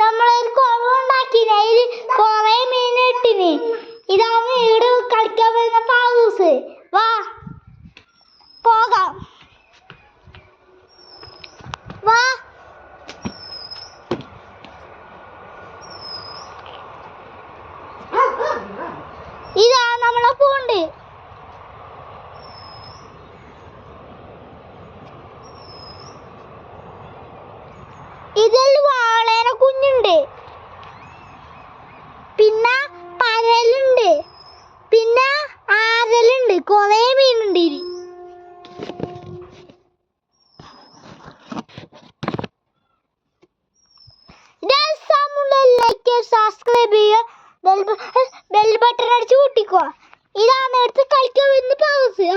നമ്മളൊരു കുളമുണ്ടാക്കിന് അതിൽ കുറെ മീൻ ഇട്ടിന്. ഇതാണ് ഇവിടെ കളിക്കാൻ വരുന്ന പാവൂസ്. വാ പോകാം, വാ. ഇതാ നമ്മളെ പൂണ്ട്. ഇതിൽ വാളേന കുഞ്ഞുണ്ട്, പിന്നെ പരലുണ്ട്, പിന്നെ ആരലുണ്ട്, കൊറേ മീനുണ്ട് ഇതിൽ. ലൈക്ക് സബ്സ്ക്രൈബ് ചെയ്യുക, ബെൽ ബട്ടൺ അടിച്ച് കൂട്ടിക്കോ. ഇതാണ് എടുത്ത് കളിക്കാൻ വരുന്ന പാവസ്.